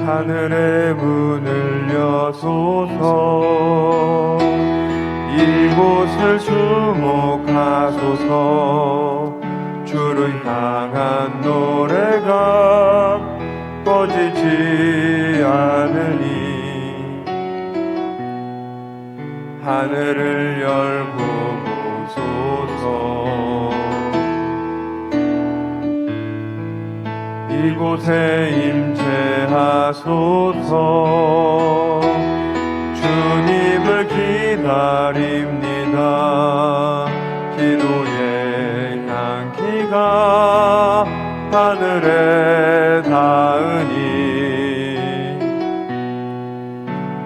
하늘의 문을 여소서. 이곳을 주목하소서. 주를 향한 노래가 꺼지지 않으니 하늘을 열고 보소서. 이곳에 임재하소서. 주님을 기다립니다. 기도의 향기가 하늘에 닿으니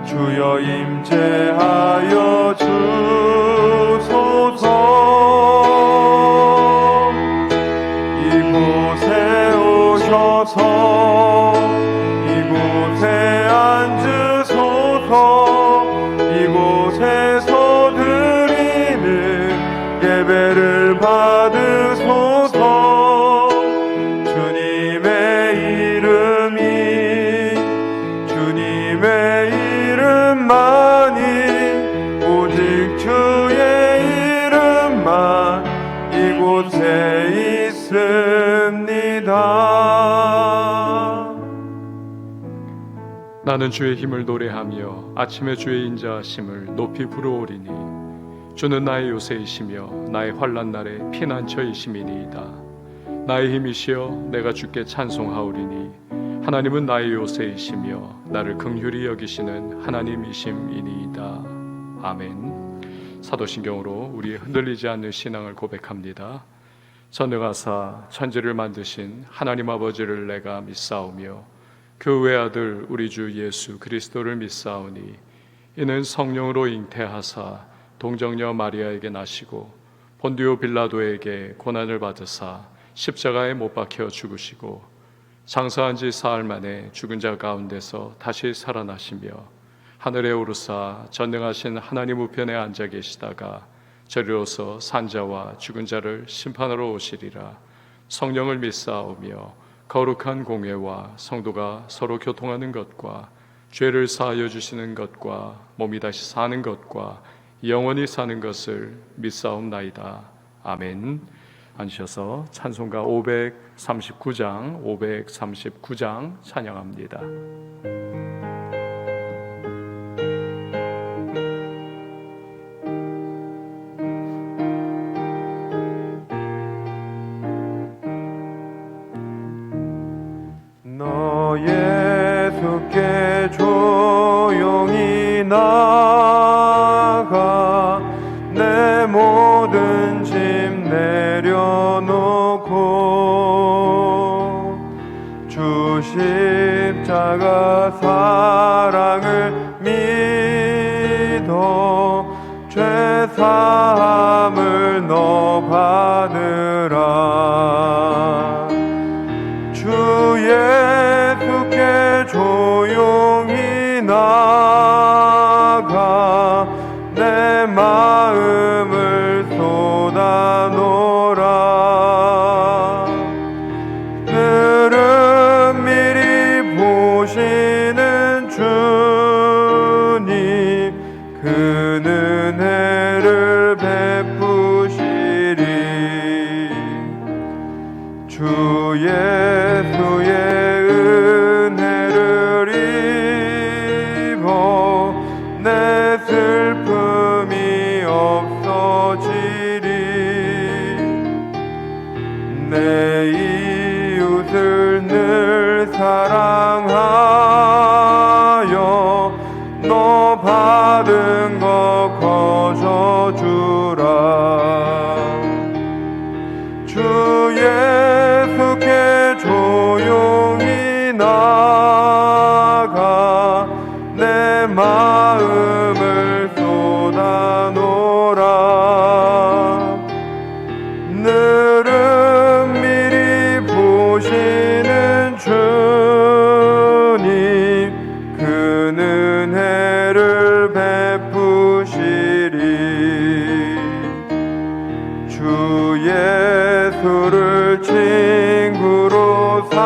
주여 임재하여 주소서. 이곳에 오셔서 이곳에 앉으소서. 이곳에서 드리는 예배를 받으소서. 주님의 이름이 주님의 이름만이 오직 주의 이름만 이곳에 있습니다. 나는 주의 힘을 노래하며 아침에 주의 인자하심을 높이 부르오리니 주는 나의 요새이시며 나의 환난 날에 피난처이심이니이다. 나의 힘이시여 내가 주께 찬송하오리니 하나님은 나의 요새이시며 나를 긍휼히 여기시는 하나님이심이니이다. 아멘. 사도신경으로 우리의 흔들리지 않는 신앙을 고백합니다. 전능하사 천지를 만드신 하나님 아버지를 내가 믿사오며 그 외아들 우리 주 예수 그리스도를 믿사오니 이는 성령으로 잉태하사 동정녀 마리아에게 나시고 본디오 빌라도에게 고난을 받으사 십자가에 못 박혀 죽으시고 장사한 지 사흘 만에 죽은 자 가운데서 다시 살아나시며 하늘에 오르사 전능하신 하나님 우편에 앉아 계시다가 저리로서 산자와 죽은 자를 심판하러 오시리라. 성령을 믿사오며 거룩한 공회와 성도가 서로 교통하는 것과 죄를 사하여 주시는 것과 몸이 다시 사는 것과 영원히 사는 것을 믿사옵나이다. 아멘. 앉으셔서 찬송가 539장 찬양합니다. 너 예수께 조용히 나가 내 모든 짐 내려놓고 주 십자가 사랑을 믿어 죄 사함을 너 받으라. 주 예수께 조용히 나가 내 마음을 쏟아놓으라. 늘은 미리 보시는 주님 그 은혜를 베푸시리. 주 예수의 은혜를 입어 내 슬픔이 없어지리. 내 이웃을 늘 사랑하여 너 받은 것 거저주라. 주 예수께 조용히 나가 내 마음을 쏟아놓으라. 늘은 미리 보시는 주님 그 은혜를 베푸시리. 주 예수를 친구로 삼아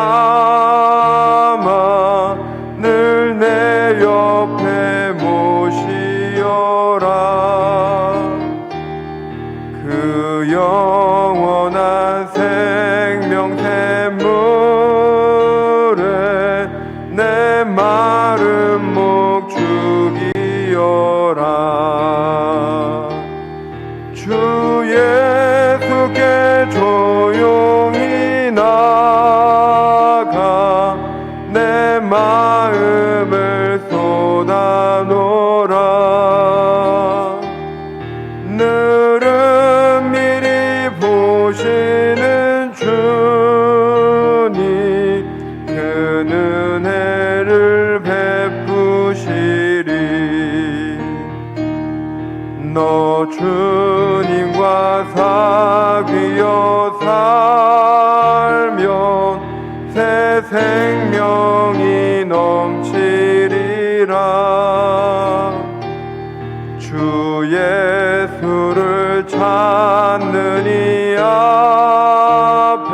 늘 영원한 생명 샘물에 내 마른 목 죽이어라. 주 예수께 조용히 나가 내 마음을 쏟아놓으라. 늘은 미리 보시는 주님 그 은혜를 베푸시리. 너 주님과 사귀어 살면 새 생명이 넘치리라. 주 예수를 찾는 이 앞에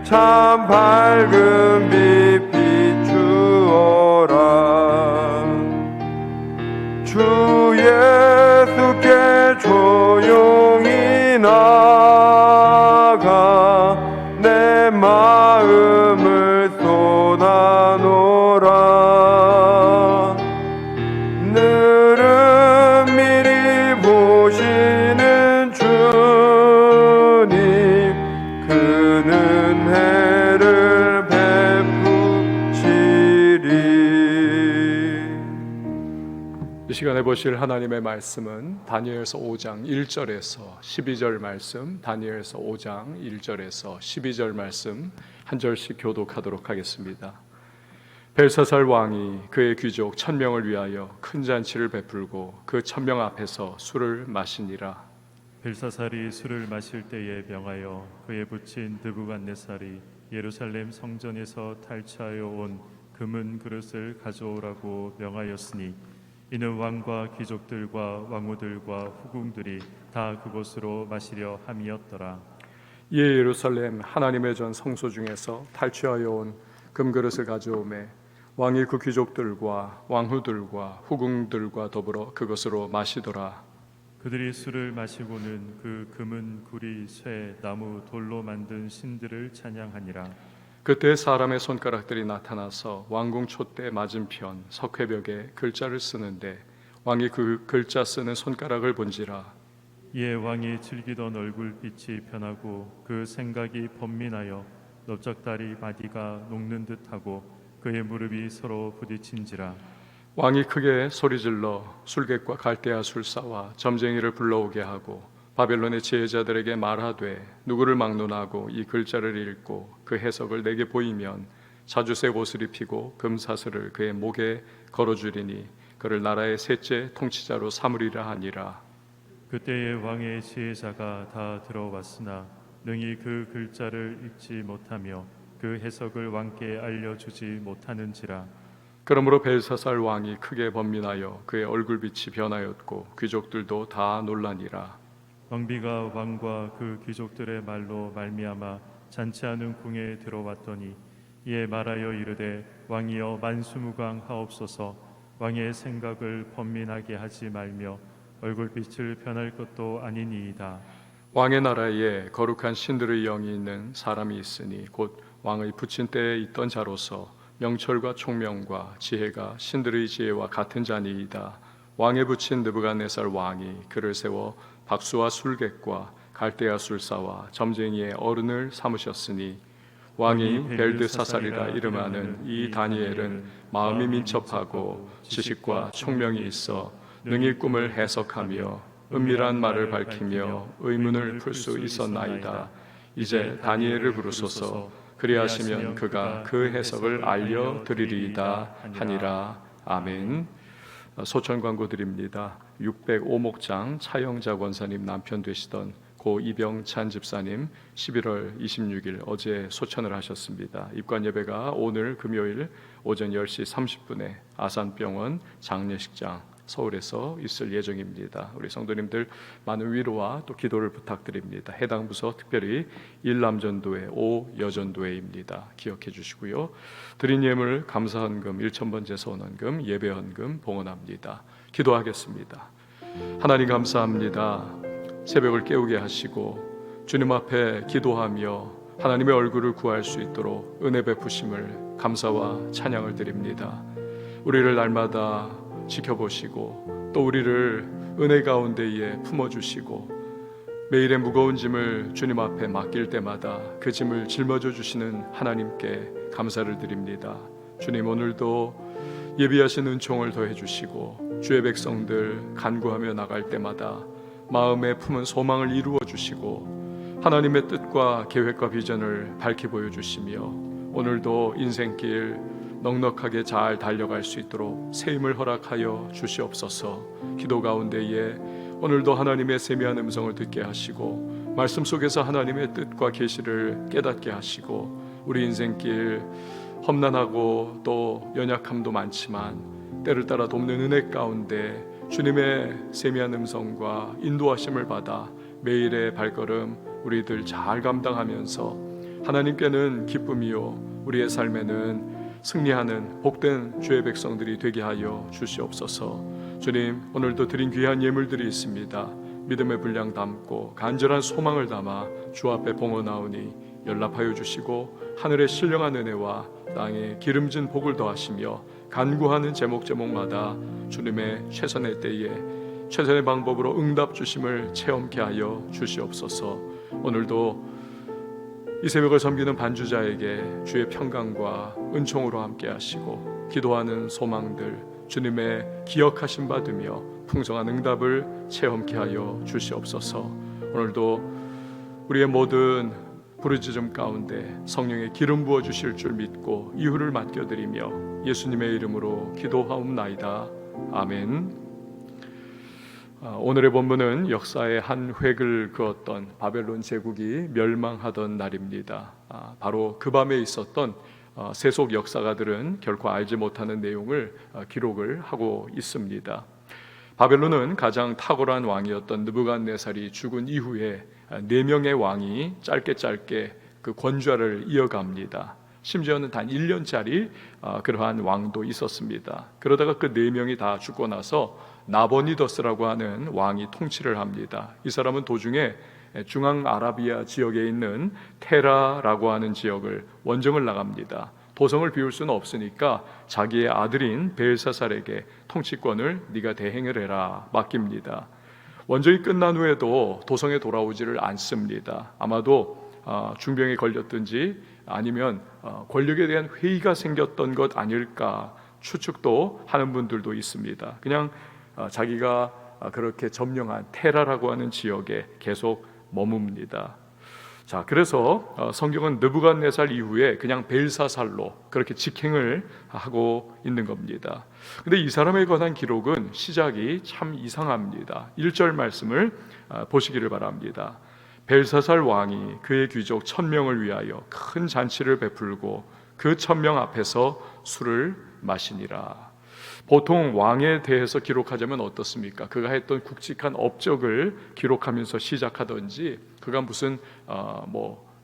참 밝은 빛 비추어라. 주 예수께 조용히 나가 내 마음을 쏟아놓으라. 늘은 미리 보시는 주님 그 은혜를 베푸시리. 이 시간에 보실 하나님의 말씀은 다니엘서 5장 1절에서 12절 말씀, 다니엘서 5장 1절에서 12절 말씀 한 절씩 교독하도록 하겠습니다. 벨사살 왕이 그의 귀족 1000명을 위하여 큰 잔치를 베풀고 그 1000명 앞에서 술을 마시니라. 벨사살이 술을 마실 때에 명하여 그의 부친 느부갓네살이 예루살렘 성전에서 탈취하여 온 금은 그릇을 가져오라고 명하였으니 이는 왕과 귀족들과 왕후들과 후궁들이 다 그곳으로 마시려 함이었더라. 이에 예루살렘 하나님의 전 성소 중에서 탈취하여 온 금그릇을 가져오매 왕이 그 귀족들과 왕후들과 후궁들과 더불어 그것으로 마시더라. 그들이 술을 마시고는 그 금은 구리, 쇠, 나무, 돌로 만든 신들을 찬양하니라. 그때 사람의 손가락들이 나타나서 왕궁 촛대 맞은편 석회벽에 글자를 쓰는데 왕이 그 글자 쓰는 손가락을 본지라. 이에 왕이 즐기던 얼굴빛이 변하고 그 생각이 번민하여 넓적다리 마디가 녹는 듯하고 그의 무릎이 서로 부딪힌지라. 왕이 크게 소리질러 술객과 갈대아 술사와 점쟁이를 불러오게 하고 바벨론의 지혜자들에게 말하되 누구를 막론하고 이 글자를 읽고 그 해석을 내게 보이면 자주색 옷을 입히고 금사슬을 그의 목에 걸어주리니 그를 나라의 셋째 통치자로 삼으리라 하니라. 그때에 왕의 지혜자가 다 들어왔으나 능히 그 글자를 읽지 못하며 그 해석을 왕께 알려주지 못하는지라. 그러므로 벨사살 왕이 크게 번민하여 그의 얼굴빛이 변하였고 귀족들도 다 놀라니라. 왕비가 왕과 그 귀족들의 말로 말미암아 잔치하는 궁에 들어왔더니 이에 말하여 이르되 왕이여 만수무강 하옵소서. 왕의 생각을 번민하게 하지 말며 얼굴빛을 변할 것도 아니니이다. 왕의 나라에 거룩한 신들의 영이 있는 사람이 있으니 곧 왕의 부친 때에 있던 자로서 명철과 총명과 지혜가 신들의 지혜와 같은 자니이다. 왕의 부친 느부갓네살 왕이 그를 세워 박수와 술객과 갈대아 술사와 점쟁이의 어른을 삼으셨으니 왕이 벨드사살이라 이름하는 이 다니엘은 마음이 민첩하고 지식과 총명이 있어 능히 꿈을 해석하며 은밀한 말을 밝히며 의문을 풀 수 있었나이다. 이제 다니엘을 부르소서. 그리하시면 그가 그 해석을 알려드리리이다 하니라. 아멘. 소천 광고 드립니다. 605목장 차영자 권사님 남편 되시던 고 이병찬 집사님 11월 26일 어제 소천을 하셨습니다. 입관 예배가 오늘 금요일 오전 10시 30분에 아산병원 장례식장 서울에서 있을 예정입니다. 우리 성도님들 많은 위로와 또 기도를 부탁드립니다. 해당 부서 특별히 일남전도회 5여전도회입니다. 기억해 주시고요. 드린 예물 감사헌금 1,000번 제서헌금 예배헌금 봉헌합니다. 기도하겠습니다. 하나님 감사합니다. 새벽을 깨우게 하시고 주님 앞에 기도하며 하나님의 얼굴을 구할 수 있도록 은혜 베푸심을 감사와 찬양을 드립니다. 우리를 날마다 지켜보시고 또 우리를 은혜 가운데에 품어주시고 매일의 무거운 짐을 주님 앞에 맡길 때마다 그 짐을 짊어져 주시는 하나님께 감사를 드립니다. 주님, 오늘도 예비하신 은총을 더해 주시고 주의 백성들 간구하며 나갈 때마다 마음에 품은 소망을 이루어 주시고 하나님의 뜻과 계획과 비전을 밝히 보여주시며 오늘도 인생길 넉넉하게 잘 달려갈 수 있도록 새 힘을 허락하여 주시옵소서. 기도 가운데에 오늘도 하나님의 세미한 음성을 듣게 하시고 말씀 속에서 하나님의 뜻과 계시를 깨닫게 하시고 우리 인생길 험난하고 또 연약함도 많지만 때를 따라 돕는 은혜 가운데 주님의 세미한 음성과 인도하심을 받아 매일의 발걸음 우리들 잘 감당하면서 하나님께는 기쁨이요 우리의 삶에는 승리하는 복된 주의 백성들이 되게 하여 주시옵소서. 주님, 오늘도 드린 귀한 예물들이 있습니다. 믿음의 분량 담고 간절한 소망을 담아 주 앞에 봉헌하오니 연락하여 주시고 하늘의 신령한 은혜와 땅에 기름진 복을 더하시며 간구하는 제목마다 주님의 최선의 때에 최선의 방법으로 응답 주심을 체험케 하여 주시옵소서. 오늘도 이 새벽을 섬기는 반주자에게 주의 평강과 은총으로 함께 하시고 기도하는 소망들 주님의 기억하심 받으며 풍성한 응답을 체험케 하여 주시옵소서. 오늘도 우리의 모든 부르짖음 가운데 성령의 기름 부어 주실 줄 믿고 이유를 맡겨드리며 예수님의 이름으로 기도하옵나이다. 아멘. 오늘의 본문은 역사의 한 획을 그었던 바벨론 제국이 멸망하던 날입니다. 바로 그 밤에 있었던 세속 역사가들은 결코 알지 못하는 내용을 기록을 하고 있습니다. 바벨론은 가장 탁월한 왕이었던 느부갓네살이 죽은 이후에 4명의 왕이 짧게 그 권좌를 이어갑니다. 심지어는 단 1년짜리 그러한 왕도 있었습니다. 그러다가 그 4명이 다 죽고 나서 나보니더스라고 하는 왕이 통치를 합니다. 이 사람은 도중에 중앙 아라비아 지역에 있는 테라라고 하는 지역을 원정을 나갑니다. 도성을 비울 수는 없으니까 자기의 아들인 벨사살에게 통치권을 네가 대행을 해라 맡깁니다. 원정이 끝난 후에도 도성에 돌아오지를 않습니다. 아마도 중병에 걸렸든지 아니면 권력에 대한 회의가 생겼던 것 아닐까 추측도 하는 분들도 있습니다. 그냥 자기가 그렇게 점령한 테라라고 하는 지역에 계속 머뭅니다. 자, 그래서 성경은 느부갓네살 이후에 그냥 벨사살로 그렇게 직행을 하고 있는 겁니다. 근데 이 사람에 관한 기록은 시작이 참 이상합니다. 1절 말씀을 보시기를 바랍니다. 벨사살 왕이 그의 귀족 1000명을 위하여 큰 잔치를 베풀고 그 1000명 앞에서 술을 마시니라. 보통 왕에 대해서 기록하자면 어떻습니까? 그가 했던 굵직한 업적을 기록하면서 시작하든지 그가 무슨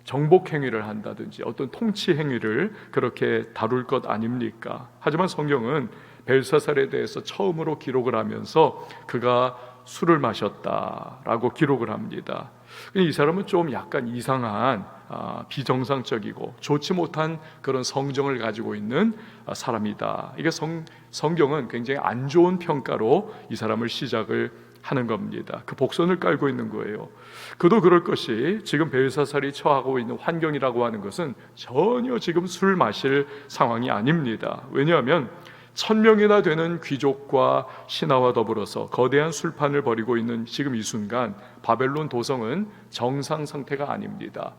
정복 행위를 한다든지 어떤 통치 행위를 그렇게 다룰 것 아닙니까? 하지만 성경은 벨사살에 대해서 처음으로 기록을 하면서 그가 술을 마셨다라고 기록을 합니다. 이 사람은 좀 약간 이상한 비정상적이고 좋지 못한 그런 성정을 가지고 있는 사람이다. 이게 성경은 굉장히 안 좋은 평가로 이 사람을 시작을 하는 겁니다. 그 복선을 깔고 있는 거예요. 그도 그럴 것이 지금 벨사살이 처하고 있는 환경이라고 하는 것은 전혀 지금 술 마실 상황이 아닙니다. 왜냐하면 1000명이나 되는 귀족과 신하와 더불어서 거대한 술판을 벌이고 있는 지금 이 순간 바벨론 도성은 정상 상태가 아닙니다.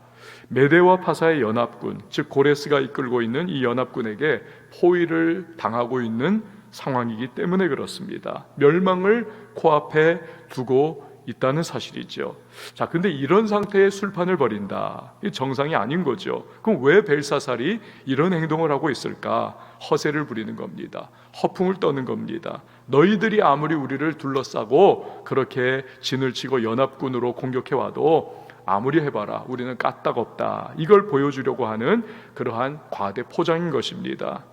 메대와 파사의 연합군, 즉 고레스가 이끌고 있는 이 연합군에게 포위를 당하고 있는 상황이기 때문에 그렇습니다. 멸망을 코앞에 두고 있다는 사실이죠. 자, 근데 이런 상태의 술판을 벌인다. 이 정상이 아닌 거죠. 그럼 왜 벨사살이 이런 행동을 하고 있을까? 허세를 부리는 겁니다. 허풍을 떠는 겁니다. 너희들이 아무리 우리를 둘러싸고 그렇게 진을 치고 연합군으로 공격해 와도 아무리 해봐라, 우리는 까딱없다. 이걸 보여주려고 하는 그러한 과대 포장인 것입니다.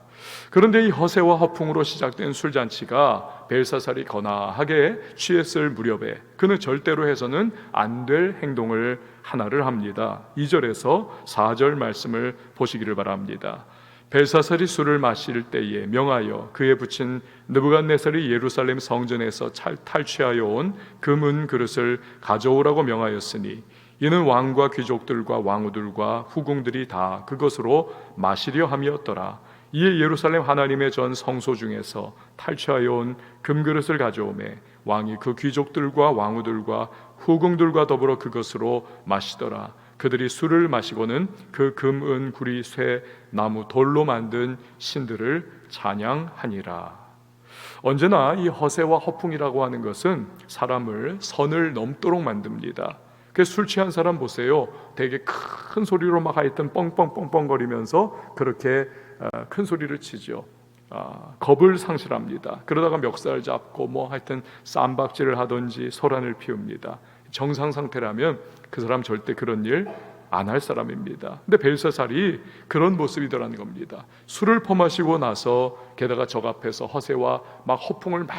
그런데 이 허세와 허풍으로 시작된 술잔치가 벨사살이 거나하게 취했을 무렵에 그는 절대로 해서는 안 될 행동을 하나를 합니다. 2절에서 4절 말씀을 보시기를 바랍니다. 벨사살이 술을 마실 때에 명하여 그에 붙인 느부갓네살이 예루살렘 성전에서 탈취하여 온 금은 그릇을 가져오라고 명하였으니 이는 왕과 귀족들과 왕후들과 후궁들이 다 그것으로 마시려 함이었더라. 이에 예루살렘 하나님의 전 성소 중에서 탈취하여 온 금그릇을 가져오매 왕이 그 귀족들과 왕후들과 후궁들과 더불어 그것으로 마시더라. 그들이 술을 마시고는 그 금, 은, 구리, 쇠, 나무, 돌로 만든 신들을 찬양하니라. 언제나 이 허세와 허풍이라고 하는 것은 사람을 선을 넘도록 만듭니다. 그 술 취한 사람 보세요. 되게 큰 소리로 막 하여튼 뻥뻥뻥뻥거리면서 그렇게 큰 소리를 치죠. 겁을 상실합니다. 그러다가 멱살 잡고 뭐 하여튼 쌈박질을 하든지 소란을 피웁니다. 정상 상태라면 그 사람 절대 그런 일 안 할 사람입니다. 근데 벨사살이 그런 모습이더라는 겁니다. 술을 퍼마시고 나서 게다가 적 앞에서 허세와 막 허풍을 막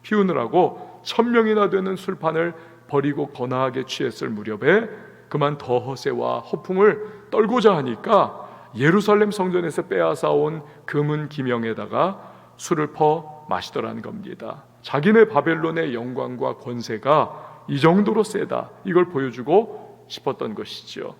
피우느라고 1000명이나 되는 술판을 버리고 거나하게 취했을 무렵에 그만 더 허세와 허풍을 떨고자 하니까 예루살렘 성전에서 빼앗아온 금은 기명에다가 술을 퍼 마시더라는 겁니다. 자기네 바벨론의 영광과 권세가 이 정도로 세다, 이걸 보여주고 싶었던 것이죠.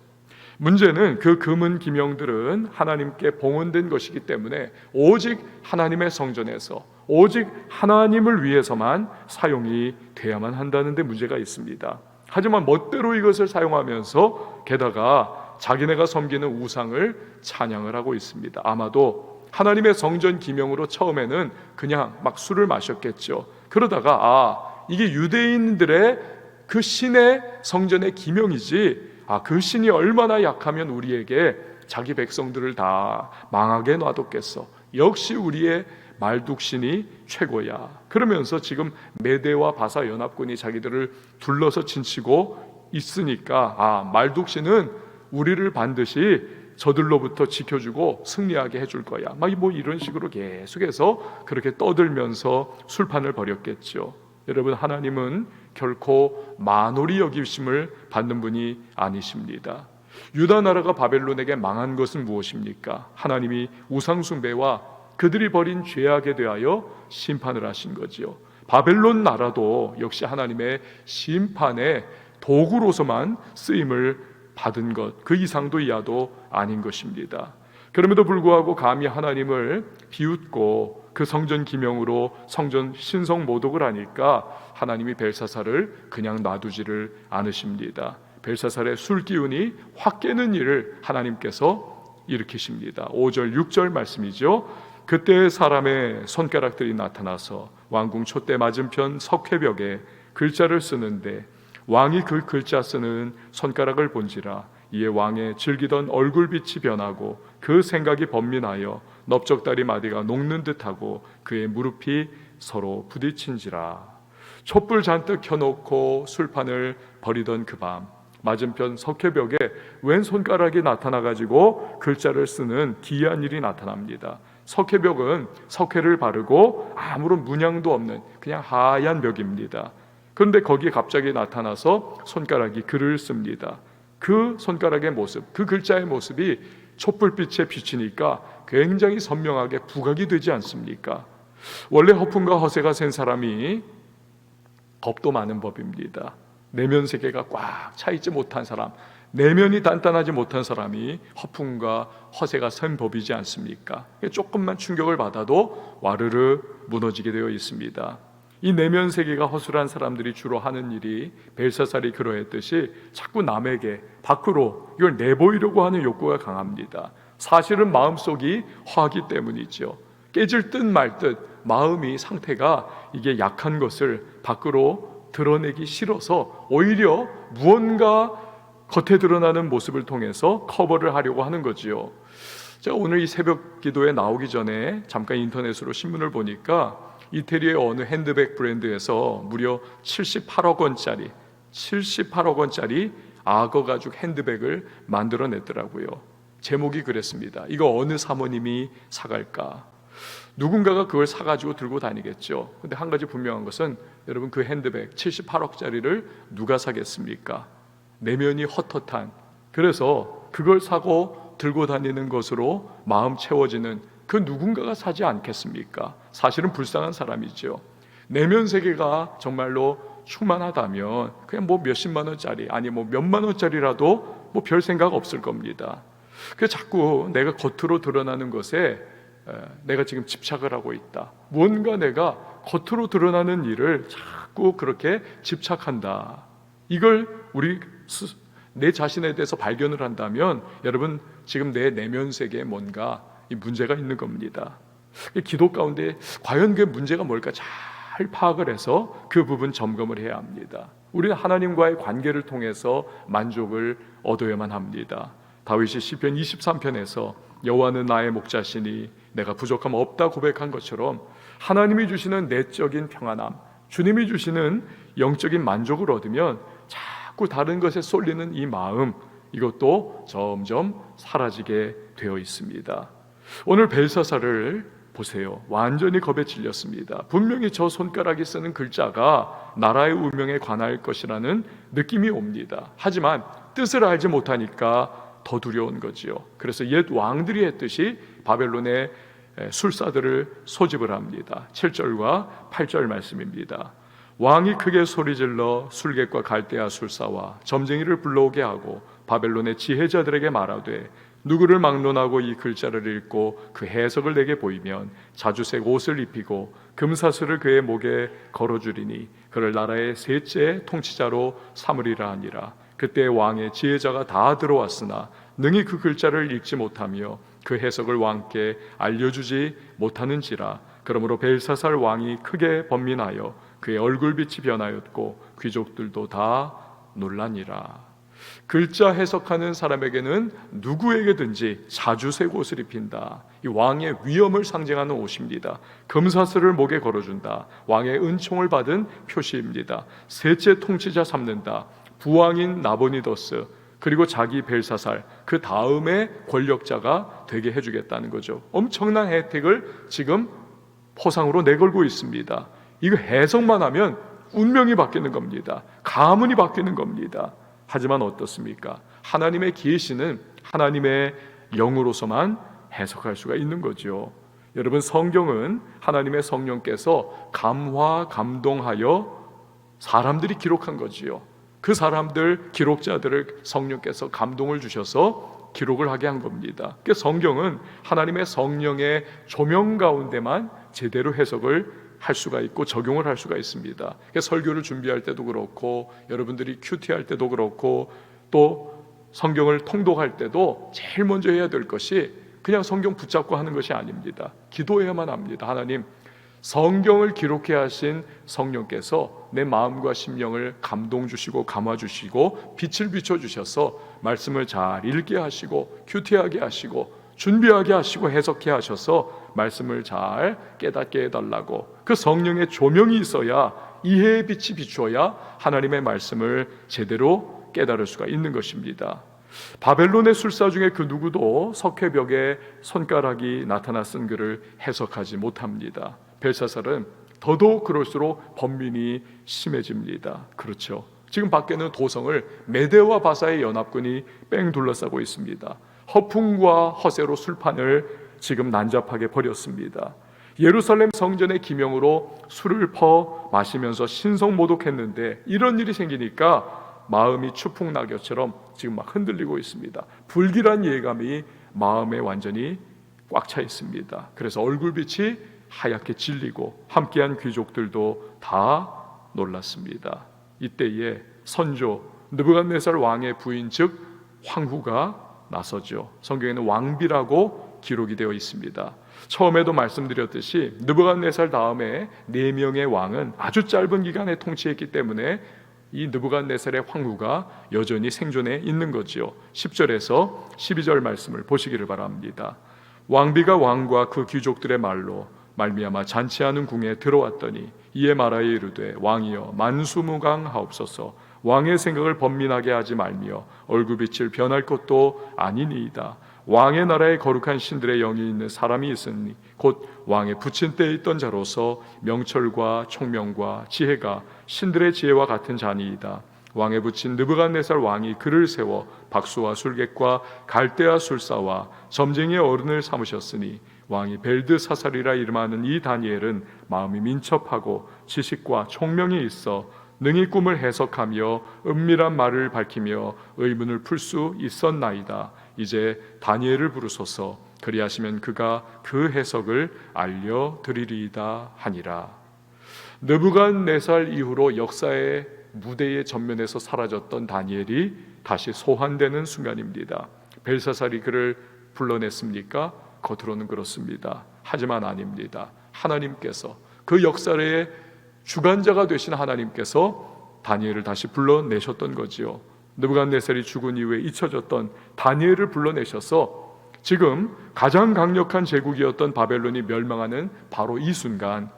문제는 그 금은 기명들은 하나님께 봉헌된 것이기 때문에 오직 하나님의 성전에서 오직 하나님을 위해서만 사용이 돼야만 한다는 데 문제가 있습니다. 하지만 멋대로 이것을 사용하면서 게다가 자기네가 섬기는 우상을 찬양을 하고 있습니다. 아마도 하나님의 성전 기명으로 처음에는 그냥 막 술을 마셨겠죠. 그러다가 이게 유대인들의 그 신의 성전의 기명이지, 그 신이 얼마나 약하면 우리에게 자기 백성들을 다 망하게 놔뒀겠어. 역시 우리의 말뚝신이 최고야. 그러면서 지금 메대와 바사 연합군이 자기들을 둘러서 친치고 있으니까 말뚝신은 우리를 반드시 저들로부터 지켜주고 승리하게 해줄 거야. 막 뭐 이런 식으로 계속해서 그렇게 떠들면서 술판을 벌였겠죠. 여러분, 하나님은 결코 만홀히 여기심을 받는 분이 아니십니다. 유다 나라가 바벨론에게 망한 것은 무엇입니까? 하나님이 우상 숭배와 그들이 벌인 죄악에 대하여 심판을 하신 거지요. 바벨론 나라도 역시 하나님의 심판의 도구로서만 쓰임을 받은 것, 그 이상도 이하도 아닌 것입니다. 그럼에도 불구하고 감히 하나님을 비웃고 그 성전 기명으로 성전 신성 모독을 하니까 하나님이 벨사살을 그냥 놔두지를 않으십니다. 벨사살의 술 기운이 확 깨는 일을 하나님께서 일으키십니다. 5절 6절 말씀이죠. 그때 사람의 손가락들이 나타나서 왕궁 촛대 맞은편 석회벽에 글자를 쓰는데 왕이 그 글자 쓰는 손가락을 본지라. 이에 왕의 즐기던 얼굴빛이 변하고 그 생각이 번민하여 넓적다리 마디가 녹는 듯하고 그의 무릎이 서로 부딪힌지라. 촛불 잔뜩 켜놓고 술판을 벌이던 그 밤, 맞은편 석회벽에 왼 손가락이 나타나가지고 글자를 쓰는 기이한 일이 나타납니다. 석회벽은 석회를 바르고 아무런 문양도 없는 그냥 하얀 벽입니다. 그런데 거기에 갑자기 나타나서 손가락이 글을 씁니다. 그 손가락의 모습, 그 글자의 모습이 촛불빛에 비치니까 굉장히 선명하게 부각이 되지 않습니까? 원래 허풍과 허세가 센 사람이 겁도 많은 법입니다. 내면 세계가 꽉 차있지 못한 사람, 내면이 단단하지 못한 사람이 허풍과 허세가 센 법이지 않습니까? 조금만 충격을 받아도 와르르 무너지게 되어 있습니다. 이 내면 세계가 허술한 사람들이 주로 하는 일이 벨사살이 그러했듯이 자꾸 남에게 밖으로 이걸 내보이려고 하는 욕구가 강합니다. 사실은 마음속이 허하기 때문이죠. 깨질 듯 말 듯 마음이 상태가 이게 약한 것을 밖으로 드러내기 싫어서 오히려 무언가 겉에 드러나는 모습을 통해서 커버를 하려고 하는 거지요. 제가 오늘 이 새벽 기도에 나오기 전에 잠깐 인터넷으로 신문을 보니까 이태리의 어느 핸드백 브랜드에서 무려 78억 원짜리 악어 가죽 핸드백을 만들어냈더라고요. 제목이 그랬습니다. 이거 어느 사모님이 사갈까? 누군가가 그걸 사가지고 들고 다니겠죠. 근데 한 가지 분명한 것은 여러분, 그 핸드백 78억짜리를 누가 사겠습니까? 내면이 헛헛한, 그래서 그걸 사고 들고 다니는 것으로 마음 채워지는 그 누군가가 사지 않겠습니까? 사실은 불쌍한 사람이죠. 내면 세계가 정말로 충만하다면 그냥 뭐 몇십만 원짜리, 아니 뭐 몇만 원짜리라도 뭐 별 생각 없을 겁니다. 그래서 자꾸 내가 겉으로 드러나는 것에 내가 지금 집착을 하고 있다. 뭔가 내가 겉으로 드러나는 일을 자꾸 그렇게 집착한다. 이걸 내 자신에 대해서 발견을 한다면 여러분, 지금 내 내면 세계에 뭔가 이 문제가 있는 겁니다. 기도 가운데 과연 그 문제가 뭘까 잘 파악을 해서 그 부분 점검을 해야 합니다. 우리는 하나님과의 관계를 통해서 만족을 얻어야만 합니다. 다윗이 시편 23편에서 여호와는 나의 목자시니 내가 부족함 없다 고백한 것처럼 하나님이 주시는 내적인 평안함, 주님이 주시는 영적인 만족을 얻으면 자꾸 다른 것에 쏠리는 이 마음, 이것도 점점 사라지게 되어 있습니다. 오늘 벨사살을 보세요. 완전히 겁에 질렸습니다. 분명히 저 손가락이 쓰는 글자가 나라의 운명에 관할 것이라는 느낌이 옵니다. 하지만 뜻을 알지 못하니까 더 두려운 거지요. 그래서 옛 왕들이 했듯이 바벨론의 술사들을 소집을 합니다. 7절과 8절 말씀입니다. 왕이 크게 소리질러 술객과 갈대아 술사와 점쟁이를 불러오게 하고 바벨론의 지혜자들에게 말하되 누구를 막론하고 이 글자를 읽고 그 해석을 내게 보이면 자주색 옷을 입히고 금사슬을 그의 목에 걸어주리니 그를 나라의 셋째 통치자로 삼으리라 하니라. 그때 왕의 지혜자가 다 들어왔으나 능히 그 글자를 읽지 못하며 그 해석을 왕께 알려주지 못하는지라. 그러므로 벨사살 왕이 크게 번민하여 그의 얼굴빛이 변하였고 귀족들도 다 놀라니라. 글자 해석하는 사람에게는 누구에게든지 자주색 옷을 입힌다. 이 왕의 위엄을 상징하는 옷입니다. 금사슬을 목에 걸어준다. 왕의 은총을 받은 표시입니다. 셋째 통치자 삼는다. 부왕인 나보니더스, 그리고 자기 벨사살, 그 다음에 권력자가 되게 해주겠다는 거죠. 엄청난 혜택을 지금 포상으로 내걸고 있습니다. 이거 해석만 하면 운명이 바뀌는 겁니다. 가문이 바뀌는 겁니다. 하지만 어떻습니까? 하나님의 계시는 하나님의 영으로서만 해석할 수가 있는 거죠. 여러분, 성경은 하나님의 성령께서 감화 감동하여 사람들이 기록한 거지요. 그 사람들, 기록자들을 성령께서 감동을 주셔서 기록을 하게 한 겁니다. 그러니까 성경은 하나님의 성령의 조명 가운데만 제대로 해석을 할 수가 있고 적용을 할 수가 있습니다. 그러니까 설교를 준비할 때도 그렇고 여러분들이 큐티할 때도 그렇고 또 성경을 통독할 때도 제일 먼저 해야 될 것이 그냥 성경 붙잡고 하는 것이 아닙니다. 기도해야만 합니다. 하나님, 성경을 기록해 하신 성령께서 내 마음과 심령을 감동 주시고 감화 주시고 빛을 비춰 주셔서 말씀을 잘 읽게 하시고 큐티하게 하시고 준비하게 하시고 해석해 하셔서 말씀을 잘 깨닫게 해달라고. 그 성령의 조명이 있어야, 이해의 빛이 비추어야 하나님의 말씀을 제대로 깨달을 수가 있는 것입니다. 바벨론의 술사 중에 그 누구도 석회벽에 손가락이 나타나 쓴 글을 해석하지 못합니다. 벨사살은 더더욱 그럴수록 번민이 심해집니다. 그렇죠. 지금 밖에는 도성을 메대와 바사의 연합군이 뺑 둘러싸고 있습니다. 허풍과 허세로 술판을 지금 난잡하게 버렸습니다. 예루살렘 성전의 기명으로 술을 퍼 마시면서 신성모독했는데 이런 일이 생기니까 마음이 추풍낙엽처럼 지금 막 흔들리고 있습니다. 불길한 예감이 마음에 완전히 꽉 차 있습니다. 그래서 얼굴빛이 하얗게 질리고 함께한 귀족들도 다 놀랐습니다. 이때에 선조 느부갓네살 왕의 부인 즉 황후가 나서죠. 성경에는 왕비라고 기록이 되어 있습니다. 처음에도 말씀드렸듯이 느부갓네살 다음에 4명의 왕은 아주 짧은 기간에 통치했기 때문에 이 느부갓네살의 황후가 여전히 생존해 있는 거지요. 10절에서 12절 말씀을 보시기를 바랍니다. 왕비가 왕과 그 귀족들의 말로 말미암아 잔치하는 궁에 들어왔더니 이에 말하여 이르되 왕이여 만수무강하옵소서. 왕의 생각을 번민하게 하지 말며 얼굴빛을 변할 것도 아니니이다. 왕의 나라에 거룩한 신들의 영이 있는 사람이 있으니 곧 왕의 붙인 때에 있던 자로서 명철과 총명과 지혜가 신들의 지혜와 같은 자니이다. 왕에 붙인 느부갓네살 왕이 그를 세워 박수와 술객과 갈대아 술사와 점쟁이의 어른을 삼으셨으니 왕이 벨드사살이라 이름하는 이 다니엘은 마음이 민첩하고 지식과 총명이 있어 능히 꿈을 해석하며 은밀한 말을 밝히며 의문을 풀 수 있었나이다. 이제 다니엘을 부르소서. 그리하시면 그가 그 해석을 알려드리리이다 하니라. 느부갓네살 이후로 역사의 무대의 전면에서 사라졌던 다니엘이 다시 소환되는 순간입니다. 벨사살이 그를 불러냈습니까? 겉으로는 그렇습니다. 하지만 아닙니다. 하나님께서, 그 역사의 주관자가 되신 하나님께서 다니엘을 다시 불러내셨던 거지요. 느부갓네살이 죽은 이후에 잊혀졌던 다니엘을 불러내셔서 지금 가장 강력한 제국이었던 바벨론이 멸망하는 바로 이 순간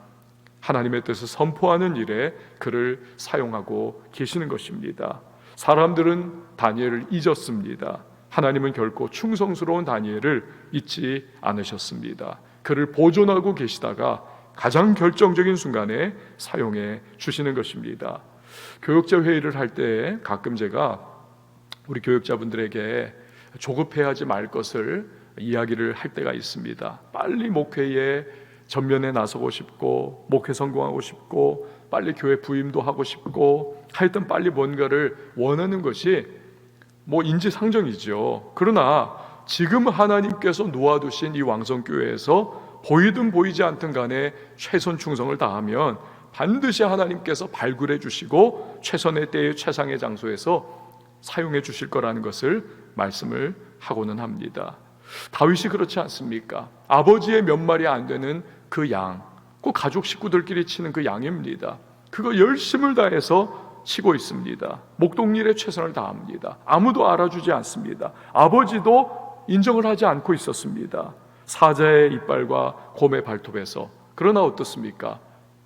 하나님의 뜻을 선포하는 일에 그를 사용하고 계시는 것입니다. 사람들은 다니엘을 잊었습니다. 하나님은 결코 충성스러운 다니엘을 잊지 않으셨습니다. 그를 보존하고 계시다가 가장 결정적인 순간에 사용해 주시는 것입니다. 교역자 회의를 할 때 가끔 제가 우리 교역자분들에게 조급해하지 말 것을 이야기를 할 때가 있습니다. 빨리 목회에 전면에 나서고 싶고 목회 성공하고 싶고 빨리 교회 부임도 하고 싶고 하여튼 빨리 뭔가를 원하는 것이 인지상정이죠. 그러나 지금 하나님께서 놓아두신 이 왕성교회에서 보이든 보이지 않든 간에 최선 충성을 다하면 반드시 하나님께서 발굴해 주시고 최선의 때에 최상의 장소에서 사용해 주실 거라는 것을 말씀을 하고는 합니다. 다윗이 그렇지 않습니까? 아버지의 몇 마리 안 되는 그 양, 꼭 가족 식구들끼리 치는 그 양입니다. 그거 열심을 다해서 치고 있습니다. 목동일에 최선을 다합니다. 아무도 알아주지 않습니다. 아버지도 인정을 하지 않고 있었습니다. 사자의 이빨과 곰의 발톱에서. 그러나 어떻습니까?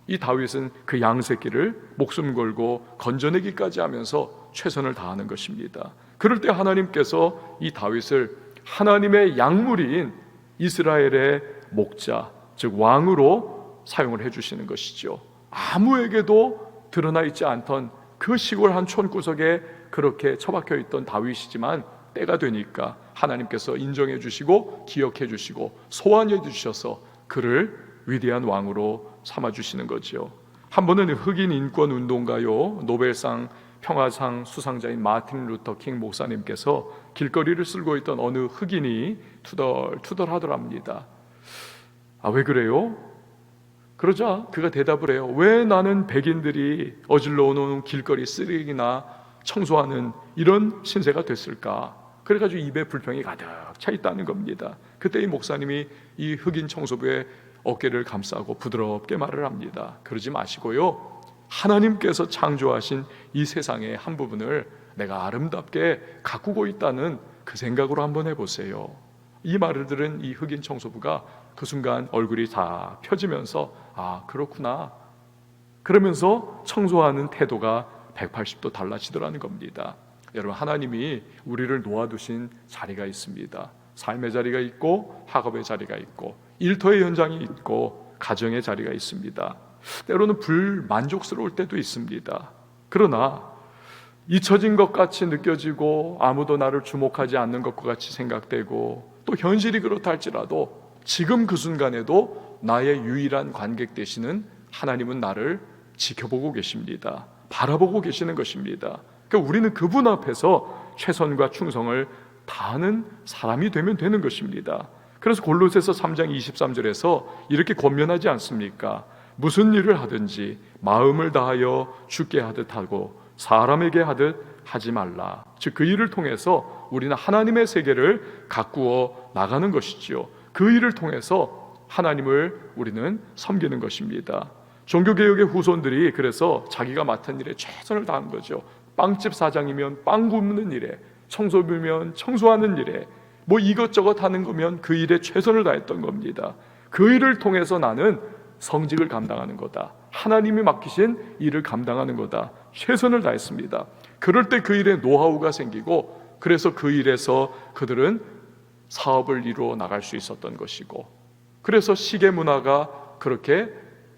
이 다윗은 그 양새끼를 목숨 걸고 건져내기까지 하면서 최선을 다하는 것입니다. 그럴 때 하나님께서 이 다윗을 하나님의 약물인 이스라엘의 목자, 즉 왕으로 사용을 해주시는 것이죠. 아무에게도 드러나 있지 않던 그 시골 한 촌구석에 그렇게 처박혀 있던 다윗이지만 때가 되니까 하나님께서 인정해 주시고 기억해 주시고 소환해 주셔서 그를 위대한 왕으로 삼아 주시는 거죠. 한 번은 흑인 인권 운동가요 노벨상 평화상 수상자인 마틴 루터 킹 목사님께서 길거리를 쓸고 있던 어느 흑인이 투덜투덜하더랍니다. 왜 그래요? 그러자 그가 대답을 해요. 왜 나는 백인들이 어질러 오는 길거리 쓰레기나 청소하는 이런 신세가 됐을까? 그래가지고 입에 불평이 가득 차 있다는 겁니다. 그때 이 목사님이 이 흑인 청소부의 어깨를 감싸고 부드럽게 말을 합니다. 그러지 마시고요, 하나님께서 창조하신 이 세상의 한 부분을 내가 아름답게 가꾸고 있다는 그 생각으로 한번 해보세요. 이 말을 들은 이 흑인 청소부가 그 순간 얼굴이 다 펴지면서 그렇구나 그러면서 청소하는 태도가 180도 달라지더라는 겁니다. 여러분, 하나님이 우리를 놓아두신 자리가 있습니다. 삶의 자리가 있고 학업의 자리가 있고 일터의 현장이 있고 가정의 자리가 있습니다. 때로는 불만족스러울 때도 있습니다. 그러나 잊혀진 것 같이 느껴지고 아무도 나를 주목하지 않는 것과 같이 생각되고 또 현실이 그렇다 할지라도 지금 그 순간에도 나의 유일한 관객 되시는 하나님은 나를 지켜보고 계십니다. 바라보고 계시는 것입니다. 그러니까 우리는 그분 앞에서 최선과 충성을 다하는 사람이 되면 되는 것입니다. 그래서 골로새서 3장 23절에서 이렇게 권면하지 않습니까? 무슨 일을 하든지 마음을 다하여 주께 하듯 하고 사람에게 하듯 하지 말라. 즉 그 일을 통해서 우리는 하나님의 세계를 가꾸어 나가는 것이지요. 그 일을 통해서 하나님을 우리는 섬기는 것입니다. 종교개혁의 후손들이 그래서 자기가 맡은 일에 최선을 다한 거죠. 빵집 사장이면 빵 굽는 일에, 청소부면 청소하는 일에, 이것저것 하는 거면 그 일에 최선을 다했던 겁니다. 그 일을 통해서 나는 성직을 감당하는 거다, 하나님이 맡기신 일을 감당하는 거다, 최선을 다했습니다. 그럴 때 그 일에 노하우가 생기고 그래서 그 일에서 그들은 사업을 이루어 나갈 수 있었던 것이고, 그래서 시계 문화가 그렇게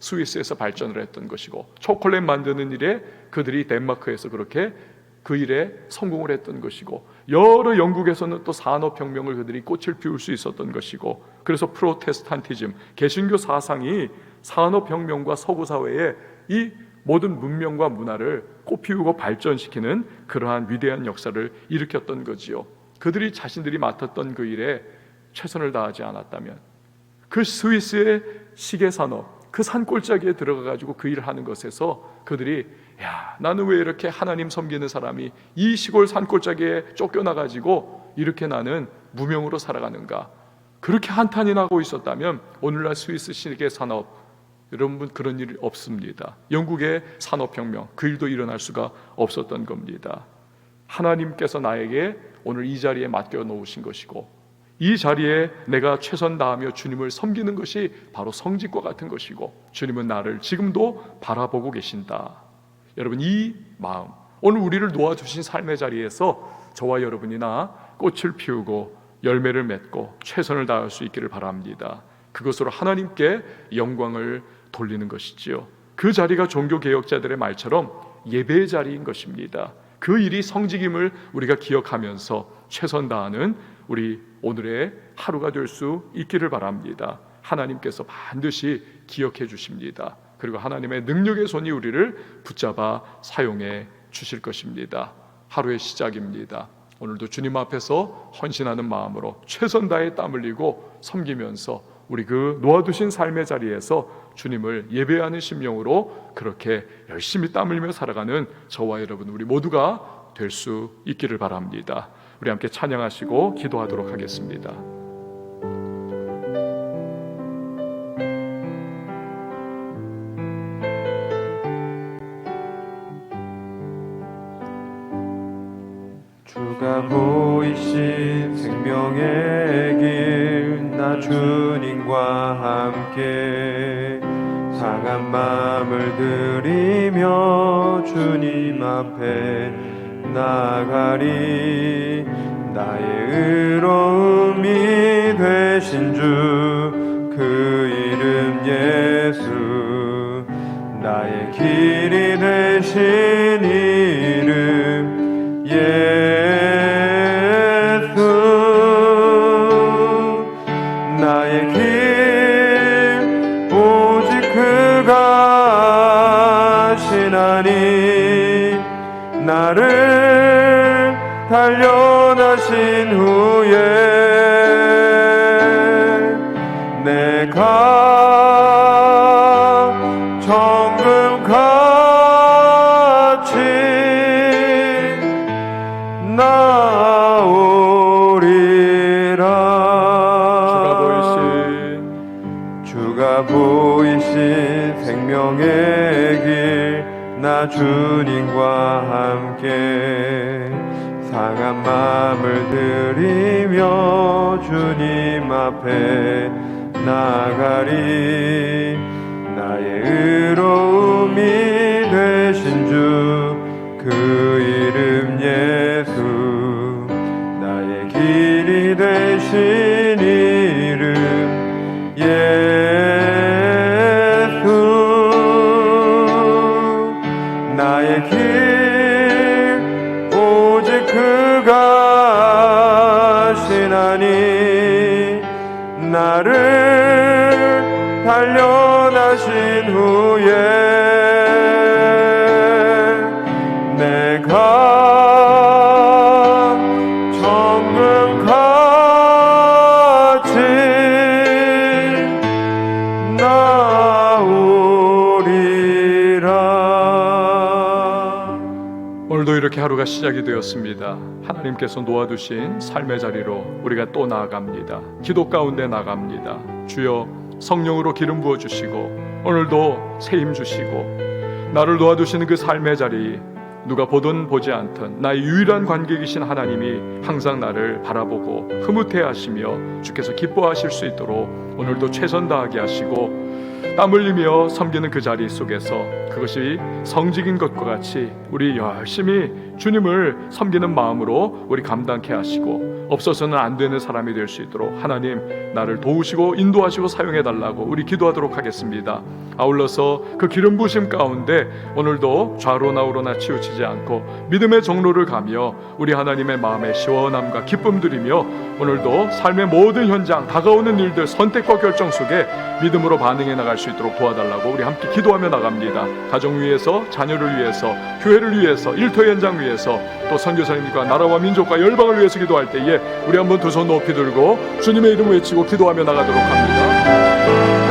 스위스에서 발전을 했던 것이고, 초콜릿 만드는 일에 그들이 덴마크에서 그렇게 그 일에 성공을 했던 것이고, 여러 영국에서는 또 산업혁명을 그들이 꽃을 피울 수 있었던 것이고, 그래서 프로테스탄티즘, 개신교 사상이 산업혁명과 서구사회에 이 모든 문명과 문화를 꽃피우고 발전시키는 그러한 위대한 역사를 일으켰던 거지요. 그들이 자신들이 맡았던 그 일에 최선을 다하지 않았다면, 그 스위스의 시계산업, 그 산골짜기에 들어가가지고 그 일을 하는 것에서 그들이 나는 왜 이렇게 하나님 섬기는 사람이 이 시골 산골짜기에 쫓겨나가지고 이렇게 나는 무명으로 살아가는가, 그렇게 한탄이 나고 있었다면 오늘날 스위스 시계산업, 여러분 그런 일 없습니다. 영국의 산업혁명, 그 일도 일어날 수가 없었던 겁니다. 하나님께서 나에게 오늘 이 자리에 맡겨 놓으신 것이고, 이 자리에 내가 최선 다하며 주님을 섬기는 것이 바로 성직과 같은 것이고, 주님은 나를 지금도 바라보고 계신다. 여러분, 이 마음, 오늘 우리를 놓아주신 삶의 자리에서 저와 여러분이나 꽃을 피우고 열매를 맺고 최선을 다할 수 있기를 바랍니다. 그것으로 하나님께 영광을 돌리는 것이지요. 그 자리가 종교개혁자들의 말처럼 예배의 자리인 것입니다. 그 일이 성직임을 우리가 기억하면서 최선 다하는 우리 오늘의 하루가 될 수 있기를 바랍니다. 하나님께서 반드시 기억해 주십니다. 그리고 하나님의 능력의 손이 우리를 붙잡아 사용해 주실 것입니다. 하루의 시작입니다. 오늘도 주님 앞에서 헌신하는 마음으로 최선 다해 땀 흘리고 섬기면서 우리 그 놓아두신 삶의 자리에서 주님을 예배하는 심령으로 그렇게 열심히 땀 흘리며 살아가는 저와 여러분 우리 모두가 될 수 있기를 바랍니다. 우리 함께 찬양하시고 기도하도록 하겠습니다. 주가 보이신 생명의 길 나 주님과 함께 상한 마음을 들이며 주님 앞에 나가리. 나의 의로움이 되신 주 그 이름 예수, 나의 길이 되신 이름 예수, 나의 길 오직 그가 하시나니. 나를 단련하신 후에 내가 정금같이 나오리라. 주가 보이신 생명의 길 나 주님과 함께 상한 마음을 들이며 주님 앞에 나가리. 나의 의로움이 되신 주 그 이름 예수, 나의 길이 되신 이름 예수, 나의 길 오직 그가 하시나니. 나를 단련하신 후에 내가 정금같이 나오리라. 오늘도 이렇게 하루가 시작이 되었습니다. 하나님께서 놓아두신 삶의 자리로 우리가 또 나아갑니다. 기도 가운데 나갑니다. 주여, 성령으로 기름 부어주시고 오늘도 새 힘 주시고, 나를 놓아두시는 그 삶의 자리, 누가 보든 보지 않든 나의 유일한 관객이신 하나님이 항상 나를 바라보고 흐뭇해하시며 주께서 기뻐하실 수 있도록 오늘도 최선 다하게 하시고, 땀 흘리며 섬기는 그 자리 속에서 그것이 성직인 것과 같이 우리 열심히 주님을 섬기는 마음으로 우리 감당케 하시고, 없어서는 안 되는 사람이 될 수 있도록 하나님 나를 도우시고 인도하시고 사용해 달라고 우리 기도하도록 하겠습니다. 아울러서 그 기름 부으심 가운데 오늘도 좌로나 우로나 치우치지 않고 믿음의 정로를 가며 우리 하나님의 마음에 시원함과 기쁨 드리며 오늘도 삶의 모든 현장, 다가오는 일들, 선택과 결정 속에 믿음으로 반응해 나갈 수 있도록 도와달라고 우리 함께 기도하며 나갑니다. 가정 위해서, 자녀를 위해서, 교회를 위해서, 일터 현장 위해서, 또 선교사님과 나라와 민족과 열방을 위해서 기도할 때에 우리 한번 두 손 높이 들고 주님의 이름 외치고 기도하며 나가도록 합니다.